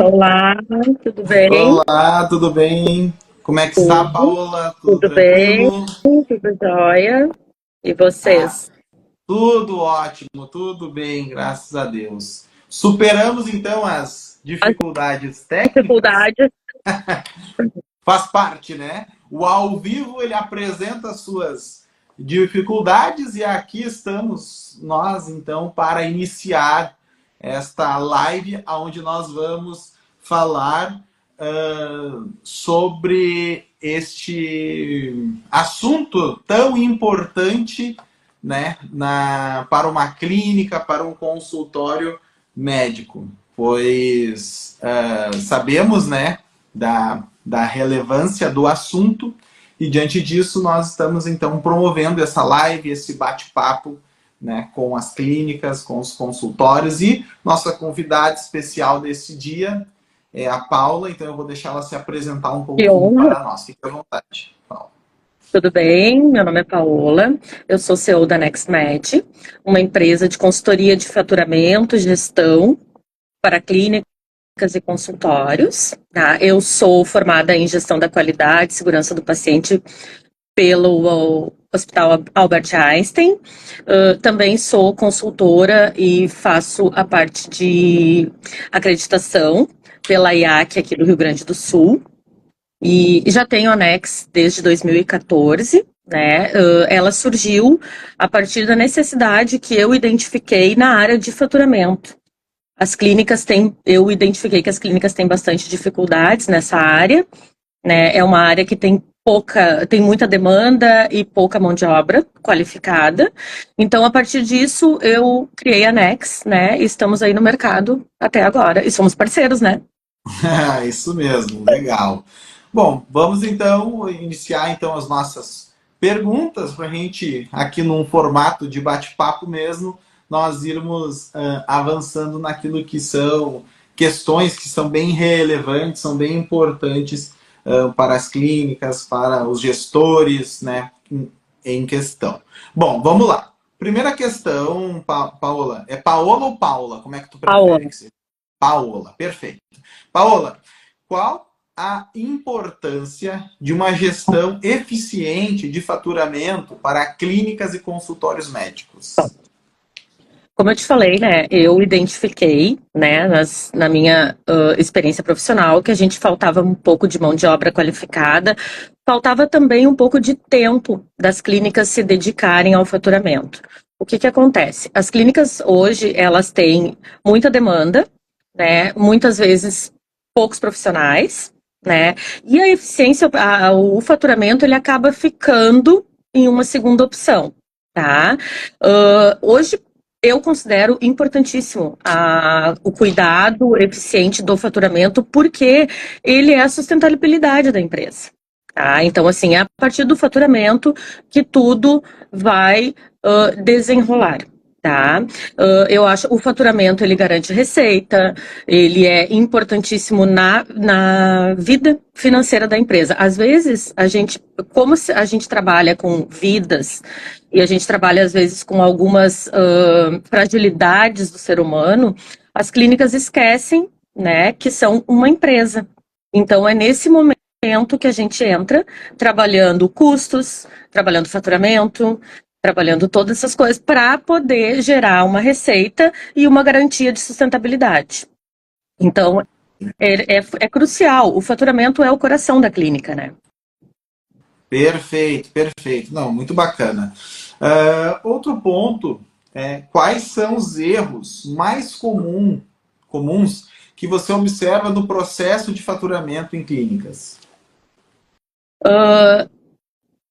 Olá, tudo bem? Olá, tudo bem? Como é que está, Tudo, Paola? Tudo tudo bem, tranquilo? tudo jóia. E Ah, vocês? tudo ótimo, tudo bem, graças a Deus. Superamos então as As dificuldades técnicas? dificuldades? Faz parte, né? O ao vivo ele apresenta as suas dificuldades e aqui estamos nós então para iniciar esta live onde nós vamos falar sobre este assunto tão importante, né, para uma clínica, para um consultório médico, pois sabemos, né, da relevância do assunto e diante disso nós estamos então promovendo essa live, esse bate-papo, né, com as clínicas, com os consultórios e nossa convidada especial desse dia é a Paula, então eu vou deixar ela se apresentar um Que pouquinho honra. para nós. Fique à vontade, Paula. Tudo bem? Meu nome é Paola, eu sou CEO da NextMed, uma empresa de consultoria de faturamento, gestão para clínicas e consultórios. Tá? Eu sou formada em gestão da qualidade e segurança do paciente pelo Hospital Albert Einstein. Também sou consultora e faço a parte de acreditação pela IAC aqui do Rio Grande do Sul. E já tenho a Nex desde 2014, né? Ela surgiu a partir da necessidade que eu identifiquei na área de faturamento. Eu identifiquei que as clínicas têm bastante dificuldades nessa área, né? É uma área que tem muita demanda e pouca mão de obra qualificada. Então, a partir disso, eu criei a Nex, né? E estamos aí no mercado até agora. E somos parceiros, né? Isso mesmo, legal. Bom, vamos então iniciar então as nossas perguntas para a gente, aqui num formato de bate-papo mesmo, nós irmos avançando naquilo que são questões que são bem relevantes, são bem importantes para as clínicas, para os gestores, né, em questão. Bom, vamos lá. Primeira questão, Paola, é Paola ou Paula? Como é que tu prefere Paola. que seja? Paola, perfeito. Paola, qual a importância de uma gestão eficiente de faturamento para clínicas e consultórios médicos? Como eu te falei, né, eu identifiquei, né, na minha experiência profissional, que a gente faltava um pouco de mão de obra qualificada, faltava também um pouco de tempo das clínicas se dedicarem ao faturamento. O que que acontece? As clínicas hoje, elas têm muita demanda, né, muitas vezes poucos profissionais, né, e a eficiência, o faturamento, ele acaba ficando em uma segunda opção, tá? Hoje, eu considero importantíssimo o cuidado eficiente do faturamento, porque ele é a sustentabilidade da empresa. Tá? Então, assim, é a partir do faturamento que tudo vai desenrolar. Tá? Eu acho o faturamento ele garante receita, ele é importantíssimo na vida financeira da empresa. Às vezes, como a gente trabalha com vidas e a gente trabalha, às vezes, com algumas fragilidades do ser humano, as clínicas esquecem, né, que são uma empresa. Então, é nesse momento que a gente entra, trabalhando custos, trabalhando faturamento, trabalhando todas essas coisas para poder gerar uma receita e uma garantia de sustentabilidade. Então, é crucial. O faturamento é o coração da clínica, né? Perfeito, perfeito. Não, muito bacana. Outro ponto é quais são os erros mais comuns que você observa no processo de faturamento em clínicas?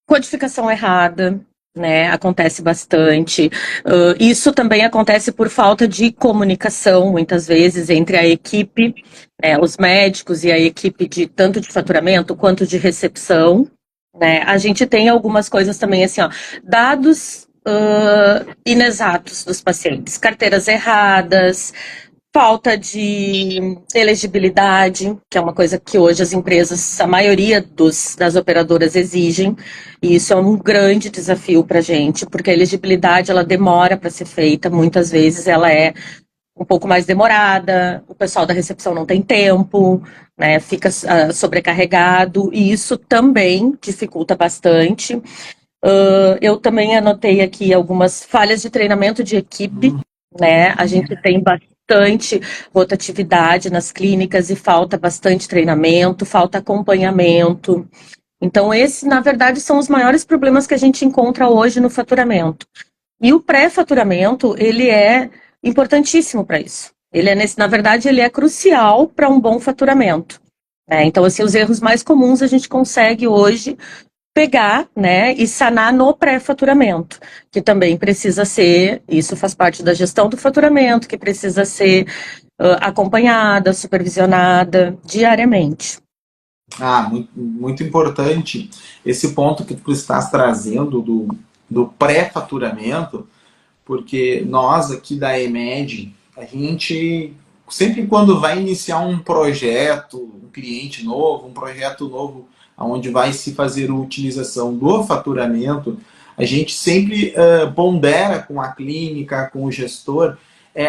Codificação errada, né? Acontece bastante. Isso também acontece por falta de comunicação, muitas vezes, entre a equipe, né, os médicos e a equipe de tanto de faturamento quanto de recepção. Né? A gente tem algumas coisas também assim, ó, dados inexatos dos pacientes, carteiras erradas, falta de elegibilidade, que é uma coisa que hoje as empresas, a maioria das operadoras exigem, e isso é um grande desafio para a gente, porque a elegibilidade ela demora para ser feita, muitas vezes ela é um pouco mais demorada, o pessoal da recepção não tem tempo, né, fica sobrecarregado, e isso também dificulta bastante. Eu também anotei aqui algumas falhas de treinamento de equipe, né? A gente tem bastante rotatividade nas clínicas e falta bastante treinamento, falta acompanhamento. Então, esses, na verdade, são os maiores problemas que a gente encontra hoje no faturamento. E o pré-faturamento, ele é importantíssimo para isso. Ele é, na verdade, ele é crucial para um bom faturamento. Né? Então, assim, os erros mais comuns a gente consegue hoje pegar, né, e sanar no pré-faturamento, que também precisa ser, isso faz parte da gestão do faturamento, que precisa ser acompanhada, supervisionada diariamente. Muito, muito importante esse ponto que tu estás trazendo do pré-faturamento, porque nós aqui da EMED, a gente sempre quando vai iniciar um projeto, um cliente novo, um projeto novo, onde vai se fazer a utilização do faturamento, a gente sempre pondera com a clínica, com o gestor,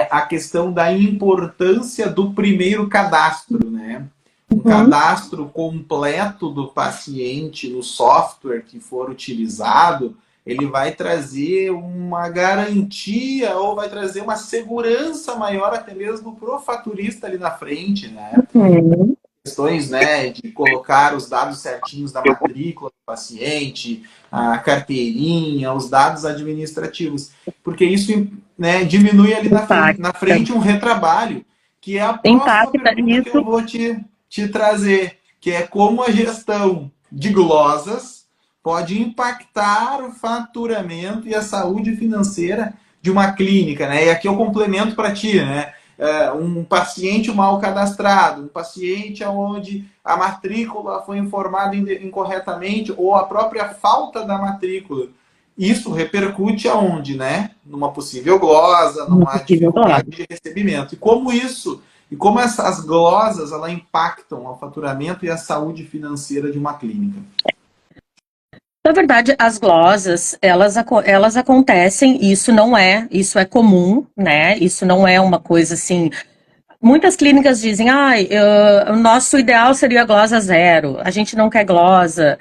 a questão da importância do primeiro cadastro, né? Um cadastro completo do paciente no software que for utilizado, ele vai trazer uma garantia ou vai trazer uma segurança maior até mesmo para o faturista ali na frente, né? Uhum. Questões, né, de colocar os dados certinhos da matrícula do paciente, a carteirinha, os dados administrativos, porque isso, né, diminui ali na frente um retrabalho, que é a próxima pergunta que eu vou te trazer, que é como a gestão de glosas pode impactar o faturamento e a saúde financeira de uma clínica, né? E aqui eu complemento para ti, né? Um paciente mal cadastrado, um paciente onde a matrícula foi informada incorretamente ou a própria falta da matrícula. Isso repercute aonde, né? Numa possível glosa, numa dificuldade de recebimento. E como essas glosas ela impactam o faturamento e a saúde financeira de uma clínica? Na verdade, as glosas, elas acontecem, e isso é comum, né? Isso não é uma coisa assim. Muitas clínicas dizem, o nosso ideal seria glosa zero, a gente não quer glosa.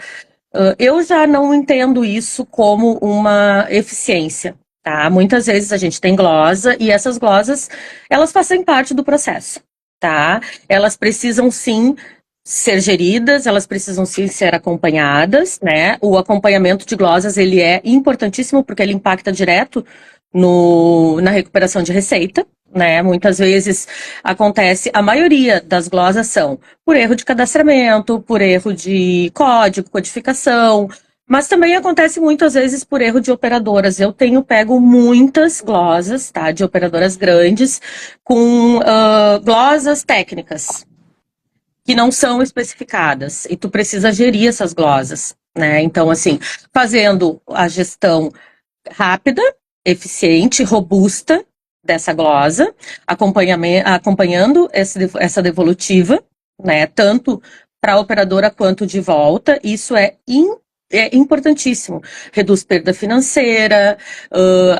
Eu já não entendo isso como uma eficiência, tá? Muitas vezes a gente tem glosa e essas glosas, elas fazem parte do processo, tá? Elas precisam sim ser geridas, elas precisam sim ser acompanhadas, né? O acompanhamento de glosas, ele é importantíssimo porque ele impacta direto na recuperação de receita, né? Muitas vezes acontece, a maioria das glosas são por erro de cadastramento, por erro de código, codificação, mas também acontece muitas vezes por erro de operadoras. Eu tenho pego muitas glosas, tá? De operadoras grandes com glosas técnicas que não são especificadas e tu precisa gerir essas glosas, né? Então, assim, fazendo a gestão rápida, eficiente, robusta dessa glosa, acompanhando essa devolutiva, né, tanto para a operadora quanto de volta, isso é importantíssimo. Reduz perda financeira,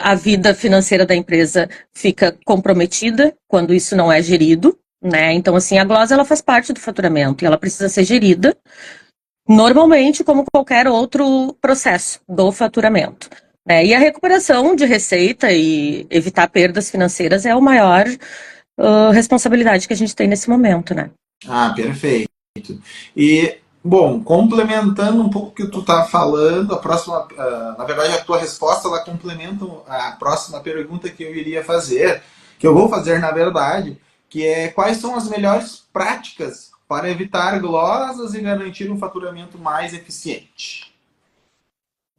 a vida financeira da empresa fica comprometida quando isso não é gerido, né? Então, assim, a glosa ela faz parte do faturamento e ela precisa ser gerida normalmente como qualquer outro processo do faturamento. E a recuperação de receita e evitar perdas financeiras é a maior responsabilidade que a gente tem nesse momento, né? Perfeito. E, bom, complementando um pouco o que tu tá falando, na verdade a tua resposta, ela complementa a próxima pergunta que eu iria fazer, que eu vou fazer na verdade, que é quais são as melhores práticas para evitar glosas e garantir um faturamento mais eficiente?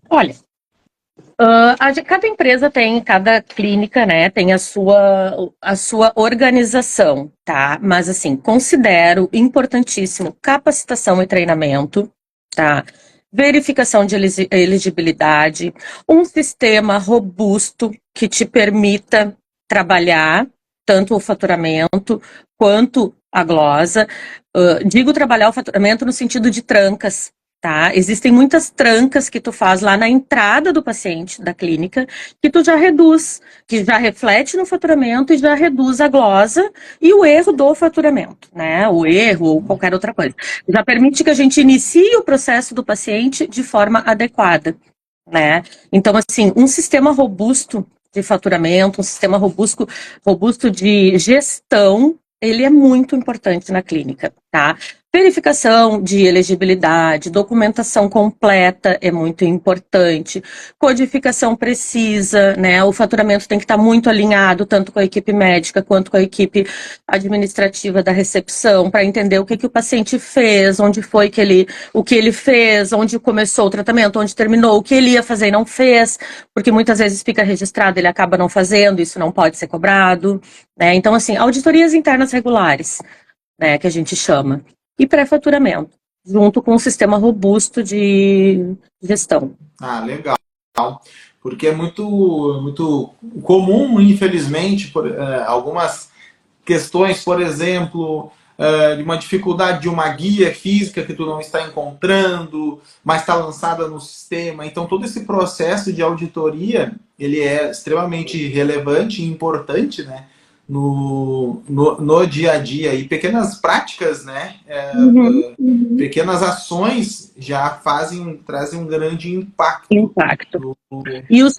Olha, cada empresa tem, cada clínica, né, tem a sua organização, tá? Mas, assim, considero importantíssimo capacitação e treinamento, tá? Verificação de elegibilidade, um sistema robusto que te permita trabalhar tanto o faturamento quanto a glosa. Digo trabalhar o faturamento no sentido de trancas, tá? Existem muitas trancas que tu faz lá na entrada do paciente, da clínica, que tu já reduz, que já reflete no faturamento e já reduz a glosa e o erro do faturamento, né? O erro ou qualquer outra coisa. Já permite que a gente inicie o processo do paciente de forma adequada, né? Então, assim, um sistema robusto de faturamento, um sistema robusto de gestão, ele é muito importante na clínica, tá? Verificação de elegibilidade, documentação completa é muito importante, codificação precisa, né? O faturamento tem que estar muito alinhado, tanto com a equipe médica quanto com a equipe administrativa da recepção, para entender o que o paciente fez, onde foi o que ele fez, onde começou o tratamento, onde terminou, o que ele ia fazer e não fez, porque muitas vezes fica registrado, ele acaba não fazendo, isso não pode ser cobrado, né? Então, assim, auditorias internas regulares, né, que a gente chama. E pré-faturamento, junto com um sistema robusto de gestão. Ah, legal. Porque é muito comum, infelizmente, algumas questões, por exemplo, de uma dificuldade de uma guia física que tu não está encontrando, mas está lançada no sistema. Então, todo esse processo de auditoria, ele é extremamente relevante e importante, né? No dia a dia. E pequenas práticas, né? Pequenas ações já trazem um grande impacto. E o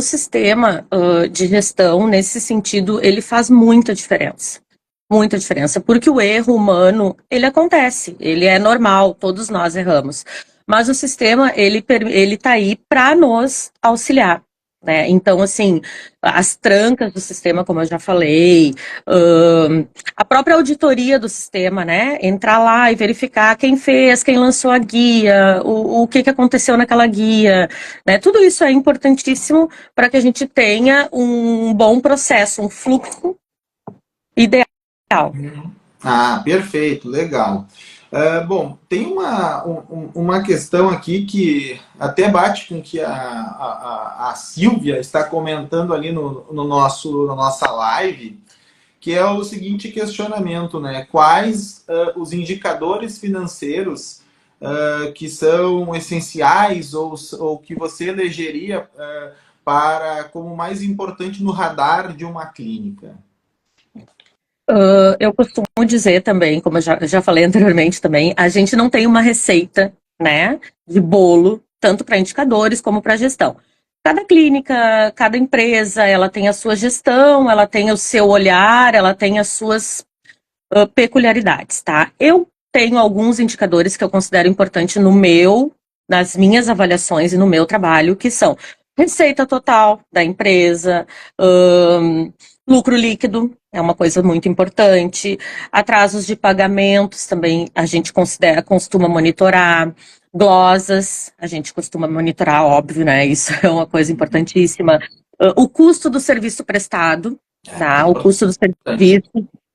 sistema de gestão, nesse sentido, ele faz muita diferença. Muita diferença, porque o erro humano, ele acontece, ele é normal, todos nós erramos. Mas o sistema, ele tá aí para nos auxiliar, né? Então, assim, as trancas do sistema, como eu já falei, a própria auditoria do sistema, né? Entrar lá e verificar quem fez, quem lançou a guia, o que aconteceu naquela guia, né? Tudo isso é importantíssimo para que a gente tenha um bom processo, um fluxo ideal. Ah, perfeito, legal. Bom, tem uma questão aqui que até bate com o que a Silvia está comentando ali na nossa live, que é o seguinte questionamento, né? Quais os indicadores financeiros que são essenciais ou que você elegeria para como mais importante no radar de uma clínica? Eu costumo dizer também, como eu já falei anteriormente também, a gente não tem uma receita, né, de bolo, tanto para indicadores como para gestão. Cada clínica, cada empresa, ela tem a sua gestão, ela tem o seu olhar, ela tem as suas peculiaridades, tá? Eu tenho alguns indicadores que eu considero importante nas minhas avaliações e no meu trabalho, que são receita total da empresa, lucro líquido, é uma coisa muito importante, atrasos de pagamentos também a gente costuma monitorar, glosas, a gente costuma monitorar, óbvio, né? Isso é uma coisa importantíssima. O custo do serviço prestado, tá? O custo do serviço,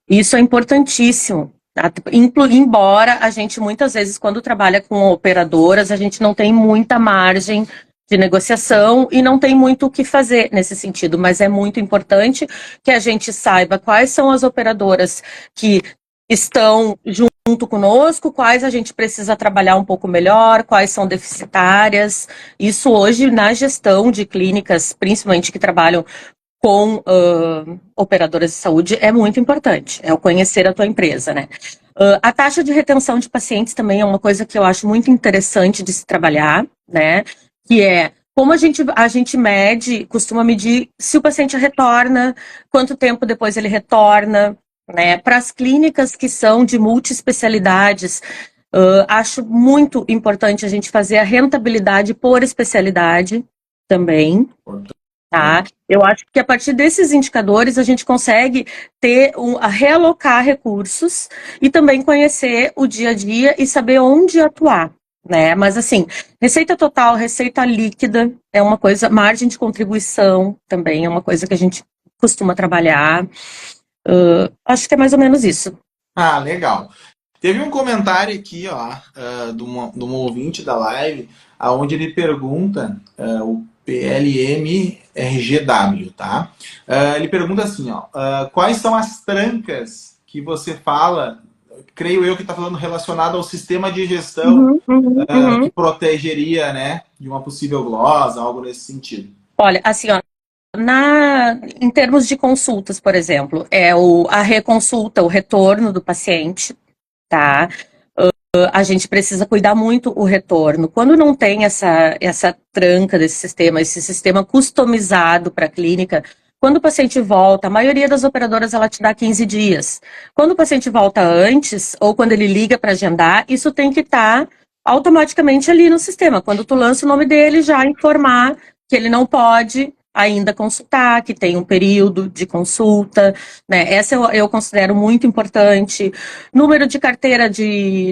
isso é importantíssimo. Tá? Embora a gente muitas vezes, quando trabalha com operadoras, a gente não tem muita margem de negociação e não tem muito o que fazer nesse sentido, mas é muito importante que a gente saiba quais são as operadoras que estão junto conosco, quais a gente precisa trabalhar um pouco melhor, quais são deficitárias. Isso hoje na gestão de clínicas, principalmente que trabalham com operadoras de saúde, é muito importante, é o conhecer a tua empresa, né? A taxa de retenção de pacientes também é uma coisa que eu acho muito interessante de se trabalhar, né? Que é como a gente costuma medir se o paciente retorna, quanto tempo depois ele retorna, né? Para as clínicas que são de multiespecialidades, acho muito importante a gente fazer a rentabilidade por especialidade também. Tá? Eu acho que a partir desses indicadores a gente consegue realocar recursos e também conhecer o dia a dia e saber onde atuar, né? Mas assim, receita total, receita líquida é uma coisa, margem de contribuição também é uma coisa que a gente costuma trabalhar. Acho que é mais ou menos isso. Ah, legal. Teve um comentário aqui, ó, de uma ouvinte da live, onde ele pergunta, o PLMRGW, tá? Ele pergunta assim, ó, quais são as trancas que você fala creio eu que está falando relacionado ao sistema de gestão que protegeria, né, de uma possível glosa, algo nesse sentido. Olha, assim, ó, em termos de consultas, por exemplo, a reconsulta, o retorno do paciente, tá? A gente precisa cuidar muito o retorno. Quando não tem essa tranca desse sistema, esse sistema customizado para a clínica, quando o paciente volta, a maioria das operadoras ela te dá 15 dias. Quando o paciente volta antes, ou quando ele liga para agendar, isso tem que estar automaticamente ali no sistema. Quando tu lança o nome dele, já informar que ele não pode ainda consultar, que tem um período de consulta, né? Essa eu considero muito importante. Número de carteira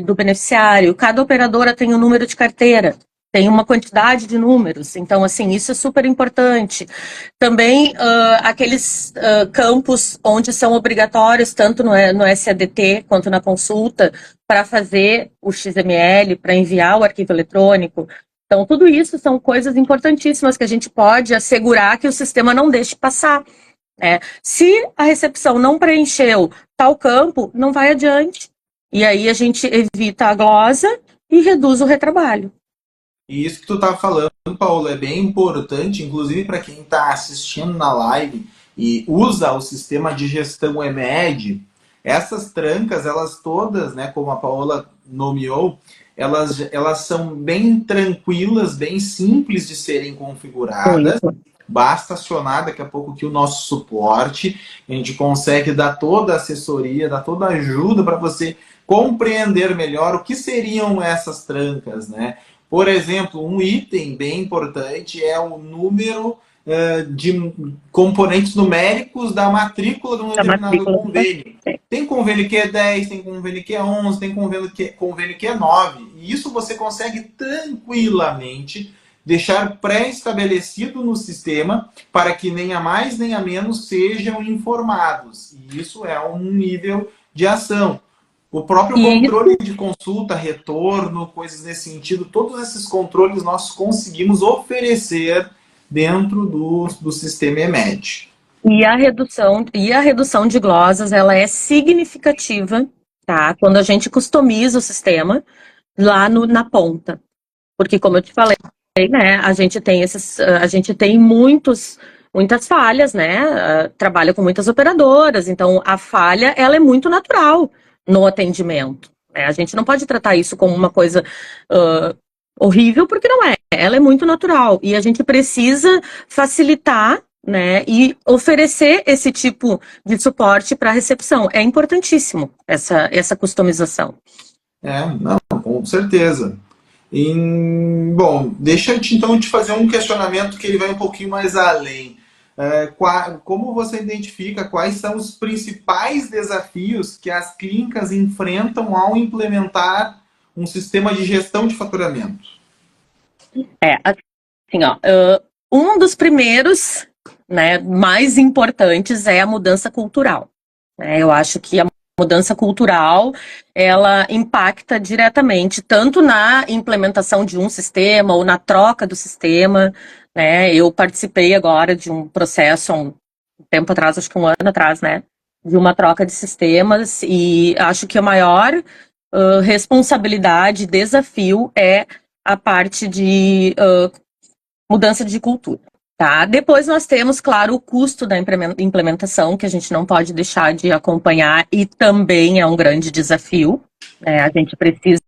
do beneficiário, cada operadora tem um número de carteira, tem uma quantidade de números, então, assim, isso é super importante. Também, aqueles campos onde são obrigatórios, tanto no SADT quanto na consulta, para fazer o XML, para enviar o arquivo eletrônico. Então, tudo isso são coisas importantíssimas que a gente pode assegurar que o sistema não deixe passar. Se a recepção não preencheu tal campo, não vai adiante. E aí a gente evita a glosa e reduz o retrabalho. E isso que tu tá falando, Paulo, é bem importante, inclusive para quem está assistindo na live e usa o sistema de gestão EMED, essas trancas, elas todas, né, como a Paola nomeou, elas são bem tranquilas, bem simples de serem configuradas. Basta acionar daqui a pouco aqui o nosso suporte, a gente consegue dar toda a assessoria, dar toda a ajuda para você compreender melhor o que seriam essas trancas, né? Por exemplo, um item bem importante é o número de componentes numéricos da matrícula de um determinado convênio. Tem convênio que é 10, tem convênio que é 11, tem convênio que é 9. E isso você consegue tranquilamente deixar pré-estabelecido no sistema para que nem a mais nem a menos sejam informados. E isso é um nível de ação. O próprio controle de consulta, retorno, coisas nesse sentido, todos esses controles nós conseguimos oferecer dentro do sistema EMED. E a redução de glosas, ela é significativa, tá? Quando a gente customiza o sistema lá na ponta. Porque, como eu te falei, né, a gente tem muitas falhas, né? Trabalha com muitas operadoras, então a falha, ela é muito natural no atendimento. Né? A gente não pode tratar isso como uma coisa horrível, porque não é. Ela é muito natural. E a gente precisa facilitar, né, e oferecer esse tipo de suporte para a recepção. É importantíssimo essa customização. Não, com certeza. Bom, deixa eu então te fazer um questionamento que ele vai um pouquinho mais além. Como você identifica quais são os principais desafios que as clínicas enfrentam ao implementar um sistema de gestão de faturamento? Assim, ó, um dos primeiros, né, mais importantes é a mudança cultural. Eu acho que a mudança cultural, ela impacta diretamente tanto na implementação de um sistema ou na troca do sistema, né? Eu participei agora de um processo um tempo atrás, acho que um ano atrás, né? De uma troca de sistemas e acho que a maior responsabilidade, desafio é a parte de mudança de cultura. Tá? Depois nós temos, claro, o custo da implementação, que a gente não pode deixar de acompanhar e também é um grande desafio. A gente precisa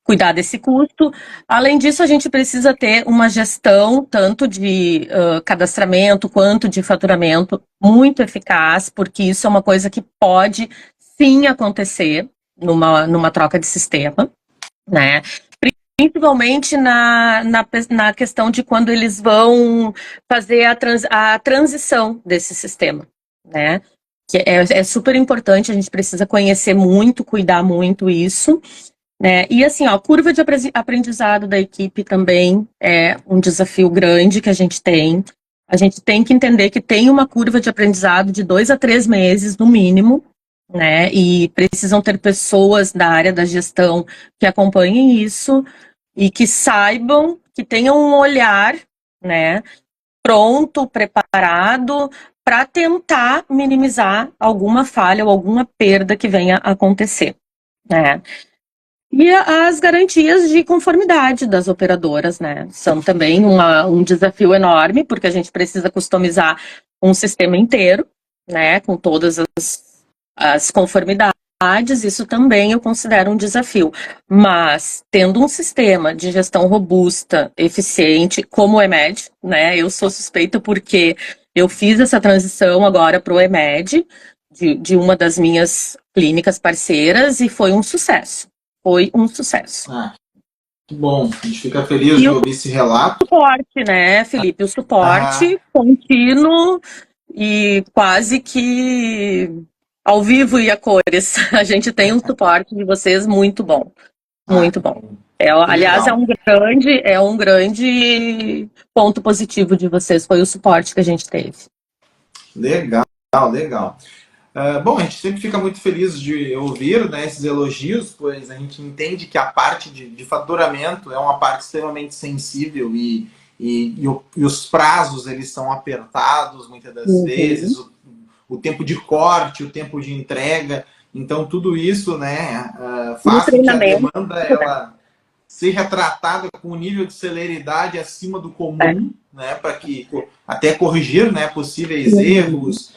cuidar desse custo. Além disso, a gente precisa ter uma gestão, tanto de cadastramento quanto de faturamento, muito eficaz, porque isso é uma coisa que pode sim acontecer numa troca de sistema, né? Principalmente na questão de quando eles vão fazer a transição desse sistema, né? Que é super importante, a gente precisa conhecer muito, cuidar muito isso, né? E assim, ó, a curva de aprendizado da equipe também é um desafio grande que a gente tem. A gente tem que entender que tem uma curva de aprendizado de 2 a 3 meses, no mínimo, né? E precisam ter pessoas da área da gestão que acompanhem isso e que saibam, que tenham um olhar, né, pronto, preparado, para tentar minimizar alguma falha ou alguma perda que venha a acontecer. né? E as garantias de conformidade das operadoras, né? São também um desafio enorme, porque a gente precisa customizar um sistema inteiro, né? Com todas as conformidades, isso também eu considero um desafio. Mas, tendo um sistema de gestão robusta, eficiente, como o EMED, né? Eu sou suspeita porque eu fiz essa transição agora para o EMED, de uma das minhas clínicas parceiras, e foi um sucesso. Foi um sucesso. Ah, que bom. A gente fica feliz E de o ouvir esse relato. suporte, né, Felipe? O Ah, suporte contínuo e quase que ao vivo e a cores. A gente tem um suporte de vocês muito bom. Muito bom. Que Aliás, legal. é um grande ponto positivo de vocês, foi o suporte que a gente teve. Legal, legal. Bom, a gente sempre fica muito feliz de ouvir, né, esses elogios, pois a gente entende que a parte de faturamento é uma parte extremamente sensível e os prazos eles são apertados muitas das vezes, o tempo de corte, o tempo de entrega. Então, tudo isso, né, E o faz com que a treinamento, demanda ela seja tratada com um nível de celeridade acima do comum, né, para que até corrigir, né, possíveis erros,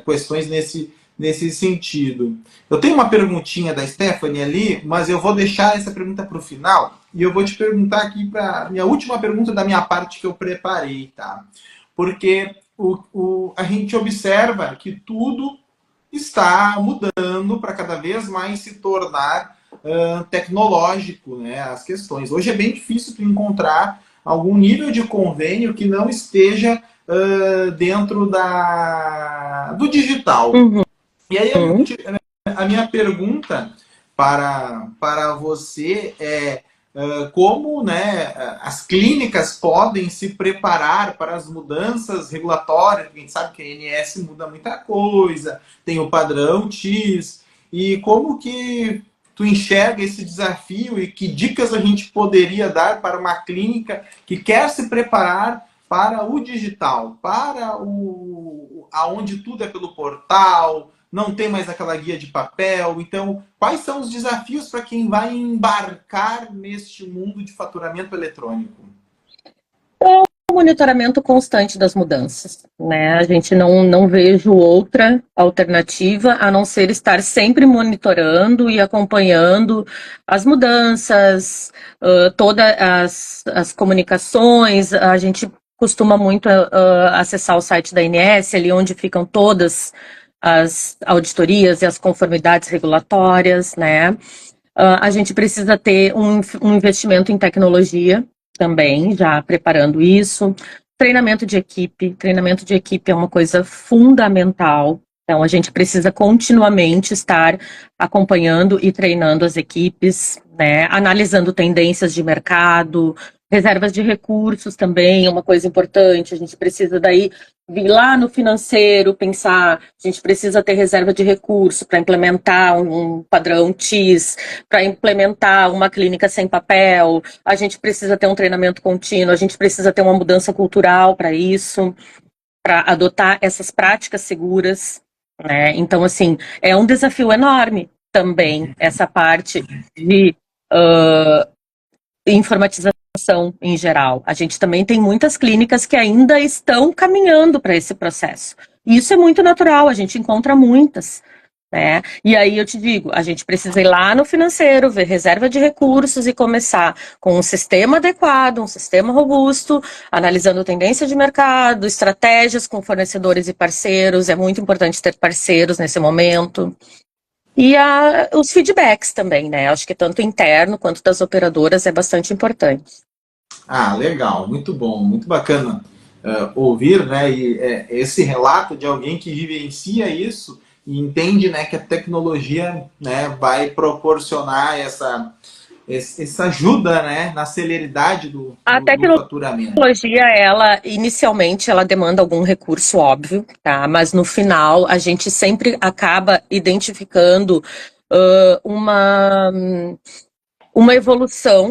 questões nesse sentido. Eu tenho uma perguntinha da Stephanie ali, mas eu vou deixar essa pergunta para o final e eu vou te perguntar aqui para minha última pergunta da minha parte que eu preparei, tá? Porque a gente observa que tudo está mudando para cada vez mais se tornar tecnológico, né, as questões. Hoje é bem difícil tu encontrar algum nível de convênio que não esteja dentro do digital. E aí a minha pergunta para você é como, né, as clínicas podem se preparar para as mudanças regulatórias, porque a gente sabe que a ANS muda muita coisa, tem o padrão TIS, e como que tu enxerga esse desafio e que dicas a gente poderia dar para uma clínica que quer se preparar para o digital, para aonde tudo é pelo portal, não tem mais aquela guia de papel. Então, quais são os desafios para quem vai embarcar neste mundo de faturamento eletrônico? O monitoramento constante das mudanças, né? A gente não vejo outra alternativa a não ser estar sempre monitorando e acompanhando as mudanças, todas as comunicações. A gente costuma muito acessar o site da ANS, ali onde ficam todas as auditorias e as conformidades regulatórias, né? A gente precisa ter um investimento em tecnologia também, já preparando isso. Treinamento de equipe é uma coisa fundamental. Então, a gente precisa continuamente estar acompanhando e treinando as equipes, né? Analisando tendências de mercado, reservas de recursos também é uma coisa importante. A gente precisa daí vir lá no financeiro, pensar, a gente precisa ter reserva de recurso para implementar um padrão TIS, para implementar uma clínica sem papel, a gente precisa ter um treinamento contínuo, a gente precisa ter uma mudança cultural para isso, para adotar essas práticas seguras, né? Então, assim, é um desafio enorme também essa parte de informatização em geral. A gente também tem muitas clínicas que ainda estão caminhando para esse processo. E isso é muito natural, a gente encontra muitas. Né? E aí eu te digo, a gente precisa ir lá no financeiro, ver reserva de recursos e começar com um sistema adequado, um sistema robusto, analisando tendência de mercado, estratégias com fornecedores e parceiros. É muito importante ter parceiros nesse momento. E os feedbacks também, né? Acho que tanto interno quanto das operadoras é bastante importante. Ah, legal, muito bom, muito bacana ouvir, né, esse relato de alguém que vivencia isso e entende, né, que a tecnologia, né, vai proporcionar essa ajuda, né, na celeridade do A faturamento. tecnologia, ela inicialmente ela demanda algum recurso óbvio, tá? Mas no final a gente sempre acaba identificando uma evolução.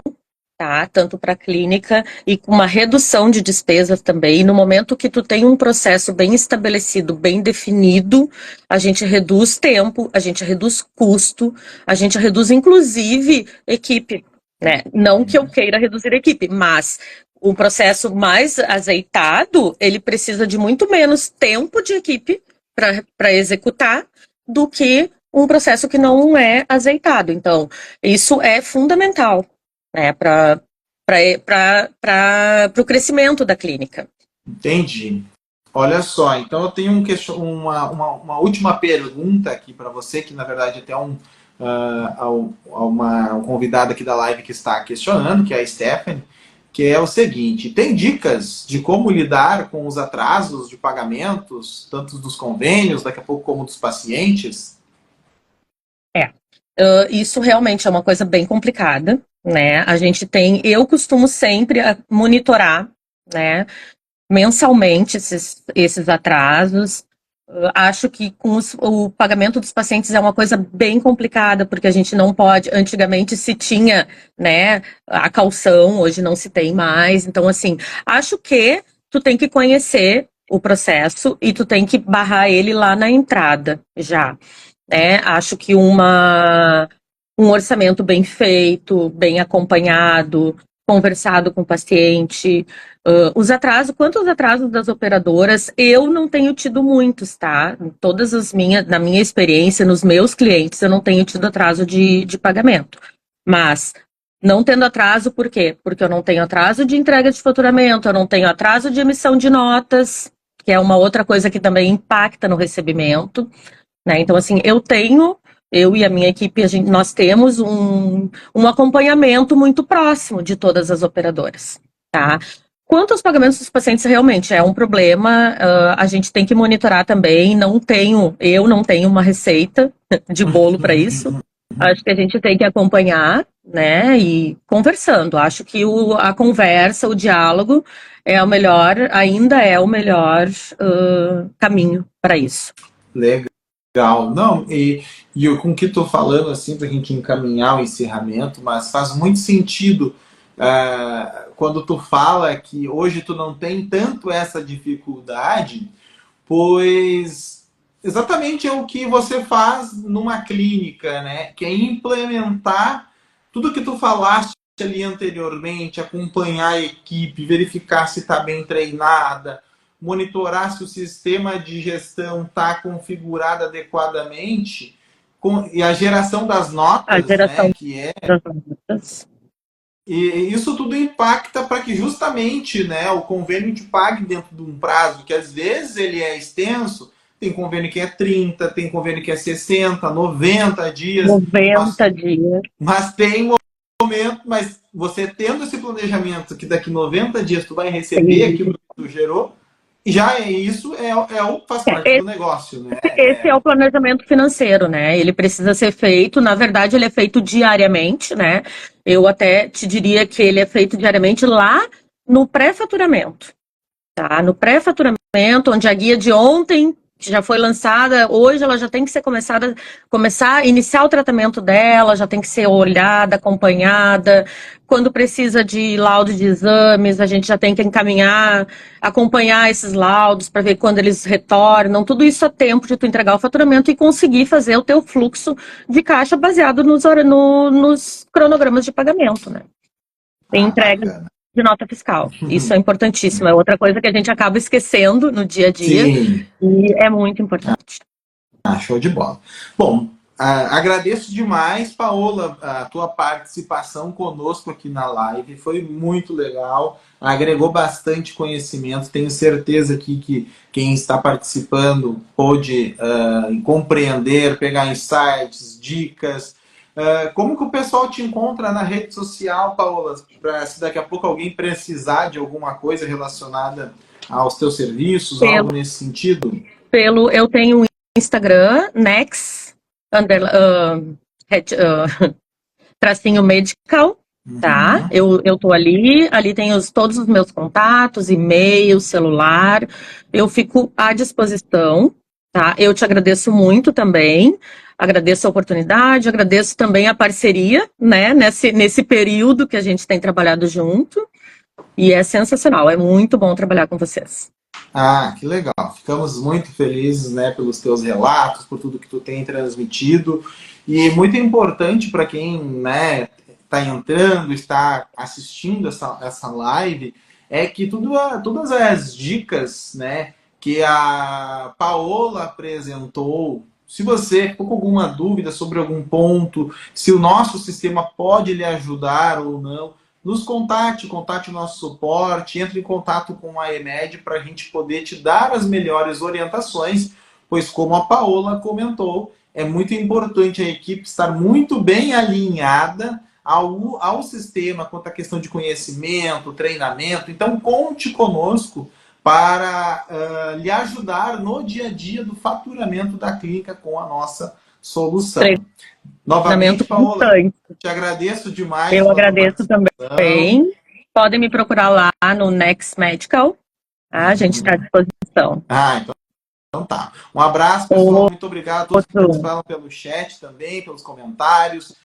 tá? Tanto para a clínica e com uma redução de despesas também. E no momento que tu tem um processo bem estabelecido, bem definido, a gente reduz tempo, a gente reduz custo, a gente reduz inclusive equipe, né? Não que eu queira reduzir a equipe, mas um processo mais azeitado, ele precisa de muito menos tempo de equipe para executar do que um processo que não é azeitado. Então, isso é fundamental, né, para o crescimento da clínica. Entendi. Olha só, então eu tenho uma última pergunta aqui para você, que na verdade até uma convidada aqui da live que está questionando, que é a Stephanie, que é o seguinte: tem dicas de como lidar com os atrasos de pagamentos, tanto dos convênios, daqui a pouco como dos pacientes? Isso realmente é uma coisa bem complicada, né? Eu costumo sempre monitorar, né, mensalmente esses atrasos. Acho que o pagamento dos pacientes é uma coisa bem complicada, porque a gente não pode, antigamente se tinha, né, a caução, hoje não se tem mais. Então, assim, acho que tu tem que conhecer o processo e tu tem que barrar ele lá na entrada, já. Né? Acho que um orçamento bem feito, bem acompanhado, conversado com o paciente. Quanto aos atrasos das operadoras, eu não tenho tido muitos, tá? Na minha experiência, nos meus clientes, eu não tenho tido atraso de pagamento. Mas, não tendo atraso, por quê? Porque eu não tenho atraso de entrega de faturamento, eu não tenho atraso de emissão de notas, que é uma outra coisa que também impacta no recebimento, né? Então, assim, eu e a minha equipe, nós temos um acompanhamento muito próximo de todas as operadoras, tá? Quanto aos pagamentos dos pacientes, realmente é um problema, a gente tem que monitorar também. Eu não tenho uma receita de bolo para isso. Acho que a gente tem que acompanhar, né, e conversando. Acho que a conversa, o diálogo ainda é o melhor caminho para isso. Legal. Não, e com o que estou falando, assim, para a gente encaminhar o encerramento, mas faz muito sentido quando tu fala que hoje tu não tem tanto essa dificuldade, pois exatamente é o que você faz numa clínica, né? Que é implementar tudo que tu falaste ali anteriormente, acompanhar a equipe, verificar se está bem treinada, monitorar se o sistema de gestão está configurado adequadamente, e a geração das A notas, geração né, que é. das notas. E isso tudo impacta para que justamente, né, o convênio te pague dentro de um prazo que às vezes ele é extenso. Tem convênio que é 30, tem convênio que é 60, 90 dias. 90 dias. Mas tem um momento, mas você tendo esse planejamento que daqui 90 dias tu vai receber aquilo que tu gerou, já é isso, faz parte do negócio, né? Esse é o planejamento financeiro, né? Ele precisa ser feito, na verdade, ele é feito diariamente, né? Eu até te diria que ele é feito diariamente lá no pré-faturamento, tá? No pré-faturamento, onde a guia de ontem, que já foi lançada, hoje ela já tem que ser começar a iniciar o tratamento dela, já tem que ser olhada, acompanhada. Quando precisa de laudo de exames, a gente já tem que acompanhar esses laudos para ver quando eles retornam. Tudo isso a tempo de tu entregar o faturamento e conseguir fazer o teu fluxo de caixa baseado nos cronogramas de pagamento, né? Tem entrega Bacana. de nota fiscal. Isso é importantíssimo. É outra coisa que a gente acaba esquecendo no dia a dia. Sim. E é muito importante. Show de bola. Bom, agradeço demais, Paola, a tua participação conosco aqui na live. Foi muito legal, agregou bastante conhecimento. Tenho certeza que quem está participando pôde compreender, pegar insights, dicas. Como que o pessoal te encontra na rede social, Paola? Para se daqui a pouco alguém precisar de alguma coisa relacionada aos teus serviços, algo nesse sentido? Eu tenho um Instagram, Nex, tracinho medical, tá? Eu tô ali tem todos os meus contatos, e-mail, celular. Eu fico à disposição, Tá? Eu te agradeço muito também, agradeço a oportunidade, agradeço também a parceria, né, nesse período que a gente tem trabalhado junto, e é sensacional, é muito bom trabalhar com vocês. Ah, que legal. Ficamos muito felizes, né, pelos teus relatos, por tudo que tu tem transmitido. E muito importante para quem, né, está entrando, está assistindo essa live, é que todas as dicas, né, que a Paola apresentou, se você ficou com alguma dúvida sobre algum ponto, se o nosso sistema pode lhe ajudar ou não, nos contate o nosso suporte, entre em contato com a EMED para a gente poder te dar as melhores orientações, pois como a Paola comentou, é muito importante a equipe estar muito bem alinhada ao sistema quanto à questão de conhecimento, treinamento. Então, conte conosco para lhe ajudar no dia a dia do faturamento da clínica com a nossa solução. Novamente, Treinamento Paola, constante. te agradeço demais Eu pela tua agradeço participação. também. Podem me procurar lá no Next Medical, tá? A gente está à disposição. Então tá. Um abraço, pessoal. Muito obrigado a todos que Outro. participaram pelo chat também, pelos comentários.